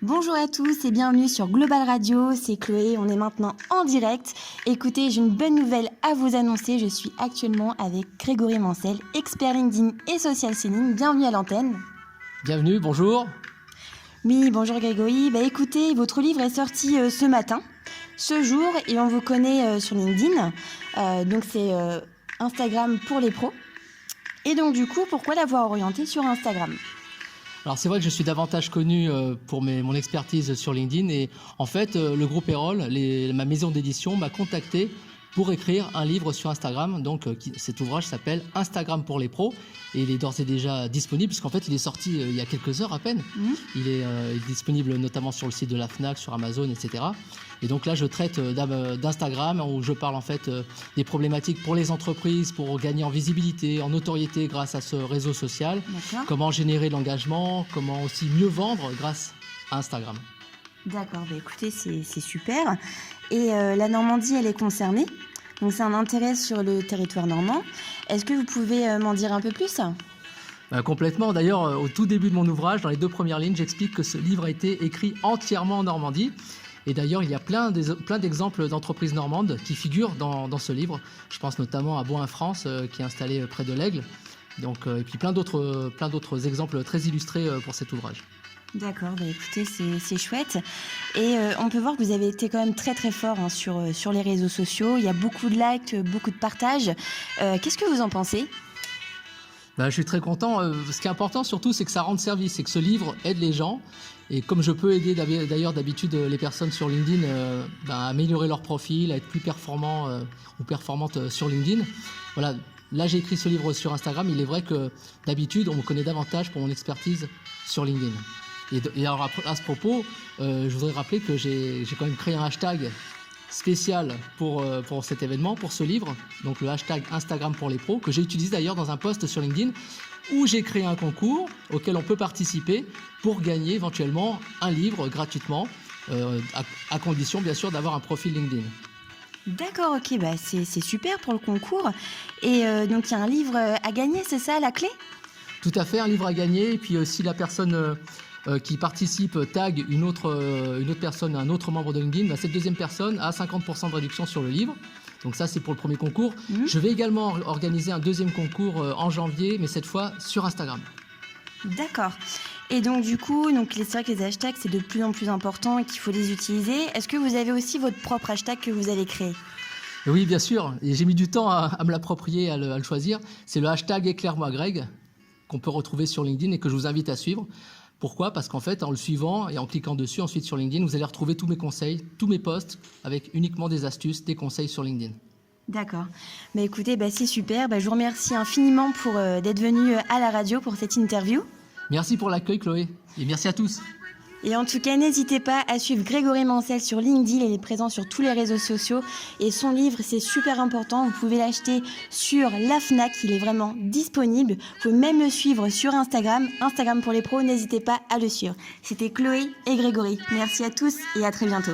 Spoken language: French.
Bonjour à tous et bienvenue sur Global Radio, c'est Chloé, on est maintenant en direct. Écoutez, j'ai une bonne nouvelle à vous annoncer, je suis actuellement avec Grégory Mancel, expert LinkedIn et social selling. Bienvenue à l'antenne. Bienvenue, bonjour. Oui, bonjour Grégory. Écoutez, votre livre est sorti ce matin, ce jour, et on vous connaît sur LinkedIn. Donc c'est Instagram pour les pros. Et donc du coup, pourquoi l'avoir orienté sur Instagram ? Alors c'est vrai que je suis davantage connu pour mon expertise sur LinkedIn et en fait le groupe Erol, ma maison d'édition, m'a contacté pour écrire un livre sur Instagram. Donc cet ouvrage s'appelle Instagram pour les pros et il est d'ores et déjà disponible puisqu'en fait il est sorti il y a quelques heures à peine. Il est disponible notamment sur le site de la Fnac, sur Amazon, etc. Et donc là je traite d'Instagram où je parle en fait des problématiques pour les entreprises, pour gagner en visibilité, en notoriété grâce à ce réseau social. D'accord. Comment générer de l'engagement, comment aussi mieux vendre grâce à Instagram. D'accord, écoutez, c'est super. Et la Normandie, elle est concernée. Donc c'est un intérêt sur le territoire normand. Est-ce que vous pouvez m'en dire un peu plus ? Complètement. D'ailleurs, au tout début de mon ouvrage, dans les 2 premières lignes, j'explique que ce livre a été écrit entièrement en Normandie. Et d'ailleurs, il y a plein d'exemples d'entreprises normandes qui figurent dans ce livre. Je pense notamment à Boin France, qui est installé près de l'Aigle. Donc, et puis plein d'autres exemples très illustrés pour cet ouvrage. D'accord, écoutez, c'est chouette. Et on peut voir que vous avez été quand même très très fort sur les réseaux sociaux. Il y a beaucoup de likes, beaucoup de partages. Qu'est-ce que vous en pensez ? Je suis très content. Ce qui est important surtout, c'est que ça rende service, c'est que ce livre aide les gens. Et comme je peux aider d'ailleurs d'habitude les personnes sur LinkedIn à améliorer leur profil, à être plus performants ou performantes sur LinkedIn. Voilà, là j'ai écrit ce livre sur Instagram. Il est vrai que d'habitude on me connaît davantage pour mon expertise sur LinkedIn. Et alors à ce propos, je voudrais rappeler que j'ai quand même créé un hashtag spécial pour cet événement, pour ce livre, donc le hashtag Instagram pour les pros, que j'ai utilisé d'ailleurs dans un post sur LinkedIn, où j'ai créé un concours auquel on peut participer pour gagner éventuellement un livre gratuitement, à condition bien sûr d'avoir un profil LinkedIn. D'accord, ok, c'est super pour le concours. Et donc il y a un livre à gagner, c'est ça la clé ? Tout à fait, un livre à gagner, et puis si la personne qui participe tag une autre personne, un autre membre de LinkedIn, cette deuxième personne a 50% de réduction sur le livre. Donc ça, c'est pour le premier concours. Je vais également organiser un deuxième concours en janvier, mais cette fois sur Instagram. D'accord. Et donc du coup, c'est vrai que les hashtags, c'est de plus en plus important et qu'il faut les utiliser. Est-ce que vous avez aussi votre propre hashtag que vous allez créer ? Oui, bien sûr. Et j'ai mis du temps à me l'approprier, à le choisir. C'est le hashtag éclaire-moi Greg, qu'on peut retrouver sur LinkedIn et que je vous invite à suivre. Pourquoi ? Parce qu'en fait, en le suivant et en cliquant dessus ensuite sur LinkedIn, vous allez retrouver tous mes conseils, tous mes posts, avec uniquement des astuces, des conseils sur LinkedIn. D'accord. Écoutez, c'est super. Je vous remercie infiniment d'être venu à la radio pour cette interview. Merci pour l'accueil, Chloé. Et merci à tous. Et en tout cas, n'hésitez pas à suivre Grégory Mancel sur LinkedIn. Il est présent sur tous les réseaux sociaux. Et son livre, c'est super important. Vous pouvez l'acheter sur la Fnac. Il est vraiment disponible. Vous pouvez même le suivre sur Instagram. Instagram pour les pros, n'hésitez pas à le suivre. C'était Chloé et Grégory. Merci à tous et à très bientôt.